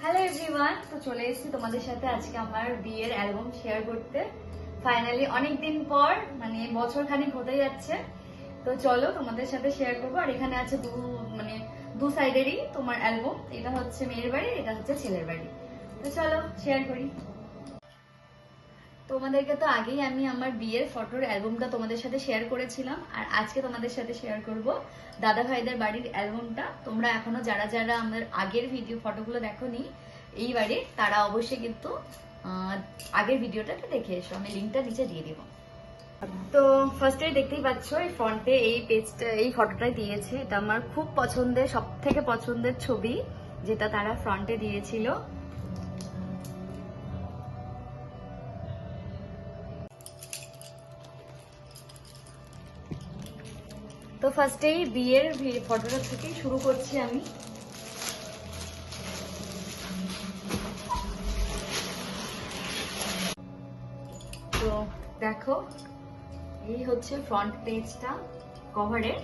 Hello everyone, তো চলে এসেছি তোমাদের সাথে আজকে আমার বিয়ের অ্যালবাম শেয়ার করতে। ফাইনালি অনেকদিন পর, মানে বছর খানিক হতে যাচ্ছে, তো চলো তোমাদের সাথে শেয়ার করবো। আর এখানে আছে দু সাইডেরই তোমার অ্যালবাম। এটা হচ্ছে মেয়ের বাড়ি, এটা হচ্ছে ছেলের বাড়ি। তো চলো শেয়ার করি। তোমাদেরকে তো আগেই আমি আমার বিয়ের ফটোর অ্যালবামটা তোমাদের সাথে শেয়ার করেছিলাম, আর আজকে তোমাদের সাথে শেয়ার করব দাদা ভাইদের বাড়ির অ্যালবামটা। তোমরা এখনো যারা যারা আমার আগের ভিডিও ফটোগুলো দেখোনি এই বাড়ির, তারা অবশ্যই কিন্তু আগের ভিডিওটা দেখে এসো, আমি লিঙ্কটা নিচে দিয়ে দিব। তো ফার্স্টে দেখতেই পাচ্ছ এই ফ্রন্টে এই পেজটা, এই ফটোটাই দিয়েছে। এটা আমার খুব পছন্দের, সব থেকে পছন্দের ছবি, যেটা তারা ফ্রন্টে দিয়েছিল। তো ফার্স্টেই বিয়ের ফটোটা থেকে শুরু করছি আমি। তো দেখো, এই হচ্ছে ফ্রন্ট পেজটা কভারের।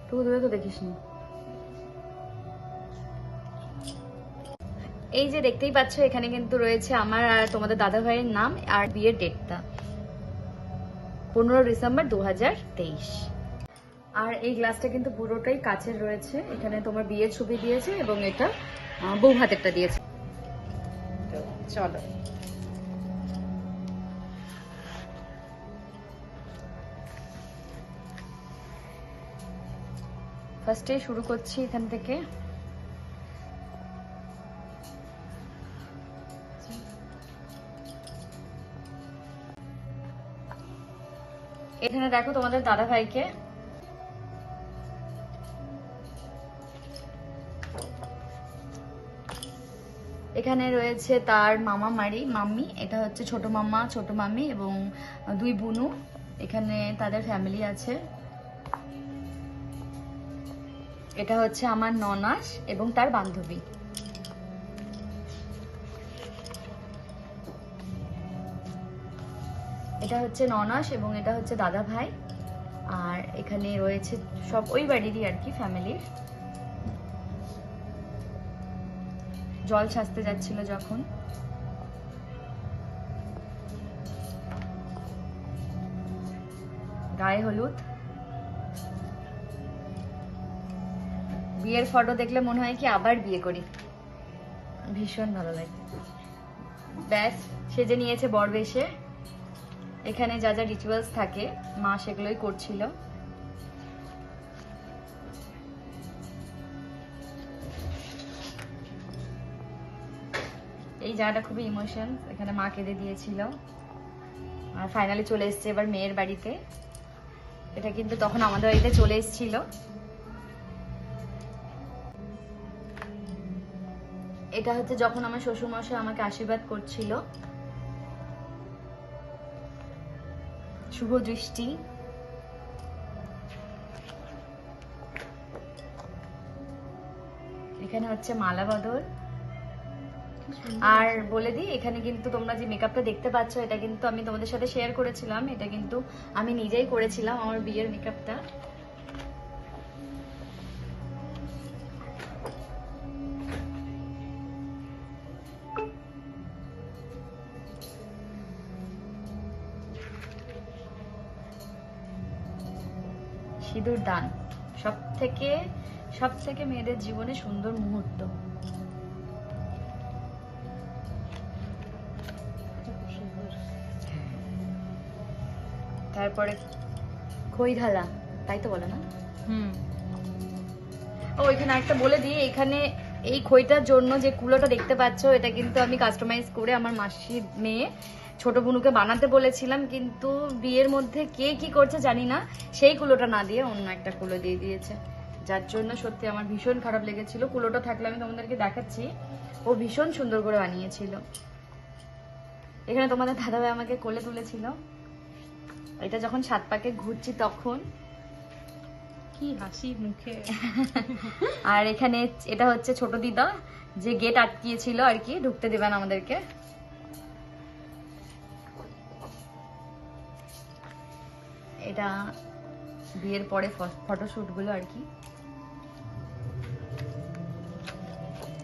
তো দূরে তো দেখিস নি। এই যে দেখতেই পাচ্ছ, এখানে কিন্তু রয়েছে আমার আর তোমাদের দাদা ভাইয়ের নাম আর বিয়ের ডেটটা 15 ডিসেম্বর 2023। আর এই গ্লাসটা কিন্তু পুরোটাই কাচের রয়েছে। এখানে তোমার বিয়ের ছবি দিয়েছে এবং এটা বউ হাতেরটা দিয়েছে। তো চলো ফার্স্টে শুরু করছি এখান থেকে। এখানে দেখো তোমাদের দাদা ভাইকে। এখানে রয়েছে তার মামা মাম্মি, এটা হচ্ছে ছোট মামা ছোট মাম্মি এবং দুই বুনু। এখানে তাদের ফ্যামিলি আছে। এটা হচ্ছে আমার ননাস এবং তার বান্ধবী। এটা হচ্ছে ননাস এবং এটা হচ্ছে দাদা ভাই। আর এখানে রয়েছে সব ওই বাড়িরই আর কি ফ্যামিলির। জল সাজতে যাচ্ছিল যখন। গায়ে হলুদ। বিয়ের ফটো দেখলে মনে হয় কি আবার বিয়ে করি, ভীষণ ভালো লাগে। ব্যাস সেজে নিয়েছে বর বেশে। এখানে যা যা রিচুয়ালস থাকে মা সেগুলোই করছিল। এই জায়গাটা খুবই ইমোশন, এখানে মা কেঁদে দিয়েছিল। আর ফাইনালি চলে এসছে এবার মেয়ের বাড়িতে। এটা কিন্তু তখন আমাদের বাড়িতে চলে এসেছিল। এটা হচ্ছে যখন আমার শ্বশুরমশাই আমাকে আশীর্বাদ করছিল। শুভ দৃষ্টি। এখানে হচ্ছে মালা বদল। আর বলে দিই, এখানে কিন্তু তোমরা যে মেকআপটা দেখতে পাচ্ছ, এটা কিন্তু আমি তোমাদের সাথে শেয়ার করেছিলাম। এটা কিন্তু আমি নিজেই করেছিলাম, আমার বিয়ের মেকআপটা। সিঁদুর দান সব থেকে মেয়েদের জীবনে সুন্দর মুহূর্ত। তারপরে খই ঢালা, তাই তো বলে না? ও এখানে একটা বলে দিই, এখানে এই খইটার জন্য যে কুলোটা দেখতে পাচ্ছ, এটা কিন্তু আমি কাস্টমাইজ করে আমার মাসির মেয়ে ছোট বুনুকে বানাতে বলেছিলাম, কিন্তু বিয়ের মধ্যে কে কি করছে জানি না, সেই কুলোটা না দিয়ে অন্য একটা কুলো দিয়ে দিয়েছে, যার জন্য সত্যি আমার ভীষণ খারাপ লেগেছিল। কুলোটা থাকলে আমি তোমাদেরকে দেখাচ্ছি। ও ভীষণ সুন্দর করে বানিয়েছিল। এখানে তোমাদের দাদাভাই আমাকে কোলে তুলেছিল। এটা যখন 7 পাকে ঘুরছি তখন কি হাসি মুখে। আর এখানে এটা হচ্ছে ছোট দিদা, যে গেট আটকিয়েছিল আর কি, ঢুকতে দেবেন আমাদেরকে। এটা বিয়ের পরে ফটোশুট গুলো আর কি।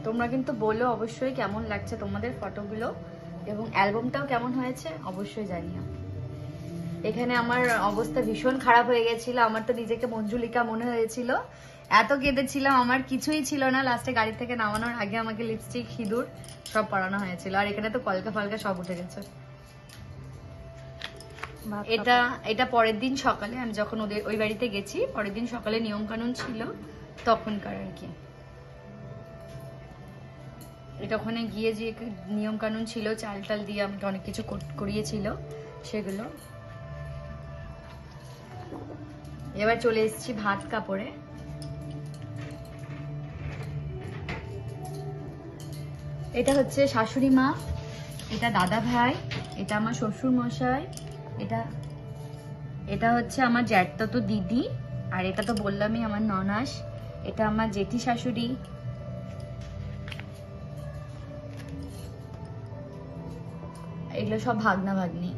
তোমরা কিন্তু বলো অবশ্যই কেমন লাগছে তোমাদের ফটোগুলো, এবং অ্যালবামটাও কেমন হয়েছে অবশ্যই জানিও। এখানে আমার অবস্থা ভীষণ খারাপ হয়ে গেছিল, আমার তো নিজেকে মঞ্জুলিকা মনে হয়েছিল, এত কেঁদেছিলাম, আমার কিছুই ছিল না। লাস্টে গাড়ি থেকে নামানোর আগে আমাকে লিপস্টিক, সিঁদুর সব পরানো হয়েছিল। আর এখানে তো কলকা ফলকা সব উঠে গেছে। এটা পরের দিন সকালে আমি যখন ওদের ওই বাড়িতে গেছি, পরের দিন সকালে নিয়ম কানুন ছিল তখনকার আর কি। এটা ওখানে গিয়ে যে নিয়ম কানুন ছিল, চাল টাল দিয়ে আমাকে অনেক কিছু করিয়েছিল সেগুলো। এবার চলে এসেছি ভাত কাপড়ে। এটা হচ্ছে শাশুড়ি মা, এটা দাদা ভাই, এটা আমার শ্বশুর মশাই, এটা হচ্ছে আমার জ্যাঠতো দিদি, আর এটা তো বললামই আমার ননাস, এটা আমার জেঠি শাশুড়ি, এগুলো সব ভাগনা ভাগ্নি।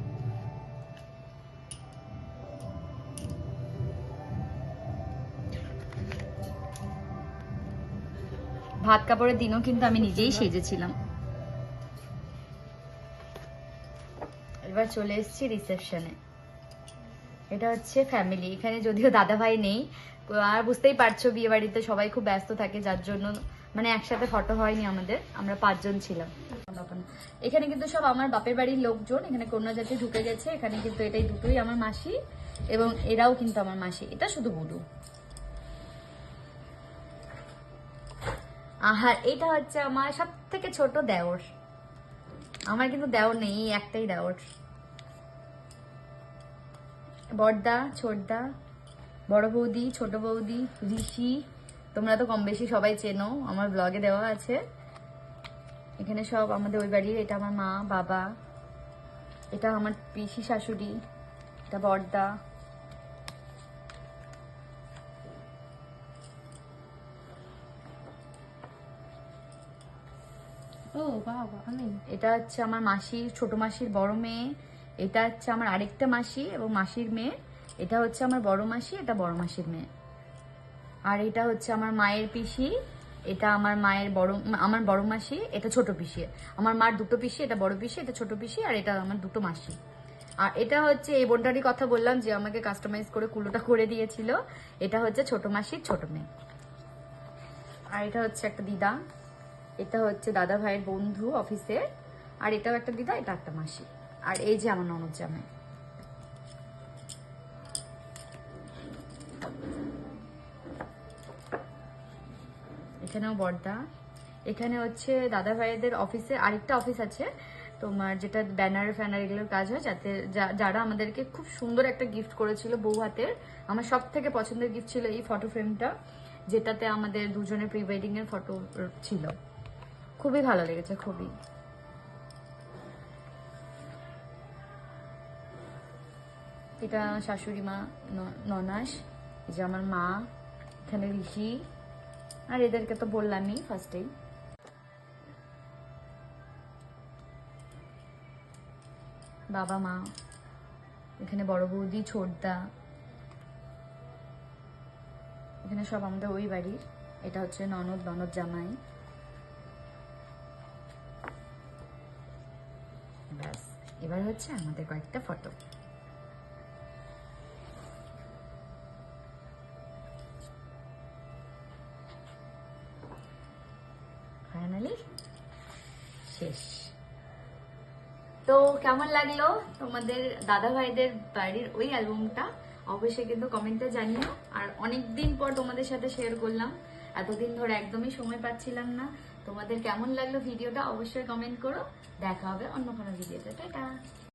ভাত কাপড়ের দিনও কিন্তু আমি নিজেই সেজেছিলাম। এবার চলে এসেছি রিসেপশনে। এটা হচ্ছে ফ্যামিলি, এখানে যদিও দাদা ভাই নেই, আর বুঝতেই পারছো বিয়ে বাড়িতে সবাই খুব ব্যস্ত থাকে, যার জন্য মানে একসাথে ফটো হয়নি আমাদের, আমরা 5 জন ছিলাম। এখানে কিন্তু সব আমার বাপের বাড়ির লোকজন, এখানে কন্যা জাতি ঢুকে গেছে। এখানে কিন্তু এটাই দুটোই আমার মাসি, এবং এরাও কিন্তু আমার মাসি, এটা শুধু বুড়ো। আর এটা হচ্ছে আমার সব থেকে ছোট দেওর, আমার কিন্তু দেওর নেই, একটাই দেওর। বড়দা, ছোটদা, বড় বৌদি, ছোট বৌদি, ঋষি, তোমরা তো কম বেশি সবাই চেনো, আমার ব্লগে দেওয়া আছে। এখানে সব আমাদের ওই বাড়ির, এটা আমার মা বাবা, এটা আমার পিসি শাশুড়ি, এটা বড়দা, ও বাবা, আমি এটা হচ্ছে আমার মাসির, ছোট মাসির বড় মেয়ে, এটা হচ্ছে আমার আরেকটা মাসি এবং মাসির মেয়ে, এটা হচ্ছে আমার বড় মাসি, এটা বড় মাসির মেয়ে। আর এটা হচ্ছে আমার মায়ের পিসি, এটা আমার মায়ের আমার বড় মাসি, এটা ছোট পিসি। আমার মার দুটো পিসি, এটা বড় পিসি, এটা ছোট পিসি, আর এটা আমার দুটো মাসি। আর এটা হচ্ছে এই বোনটারই কথা বললাম যে আমাকে কাস্টমাইজ করে কুলোটা করে দিয়েছিল, এটা হচ্ছে ছোট মাসির ছোট মেয়ে। আর এটা হচ্ছে একটা দিদা, এটা হচ্ছে দাদা ভাইয়ের বন্ধু অফিসে, আর এটাও একটা দিদা, এটা একটা মাসি। আর এই যে আমার ননদ জামাই। এখানেও বড়দা। এখানে হচ্ছে দাদা ভাইদের অফিসে আরেকটা অফিস আছে তোমার, যেটা ব্যানার ফ্যানার এগুলোর কাজ হয়, যাতে যারা আমাদেরকে খুব সুন্দর একটা গিফট করেছিল বউ হাতের। আমার সব থেকে পছন্দের গিফট ছিল এই ফটো ফ্রেমটা, যেটাতে আমাদের দুজনের প্রি ওয়েডিং এর ফটো ছিল, খুবই ভালো লেগেছে, খুবই। এটা শাশুড়ি মা, ননাস, এই যে আমার মা, এখানে ঋষি, আর এদেরকে তো বললামই ফার্স্টেই। বাবা মা, এখানে বড় বৌদি, ছোটদা, এখানে সব আমাদের ওই বাড়ির। এটা হচ্ছে ননদ জামাই। ব্যাস, এবার হচ্ছে আমাদের কয়েকটা ফটো। ফাইনালি শেষ। তো কেমন লাগলো তোমাদের দাদা ভাইদের বাড়ির ওই অ্যালবামটা অবশ্যই কিন্তু কমেন্টে জানিও। আর অনেকদিন পর তোমাদের সাথে শেয়ার করলাম, এতদিন ধরে একদমই সময় পাচ্ছিলাম না। তোমাদের কেমন লাগলো ভিডিওটা অবশ্যই কমেন্ট করো। দেখা হবে অন্য কোনো ভিডিওতে। টাটা।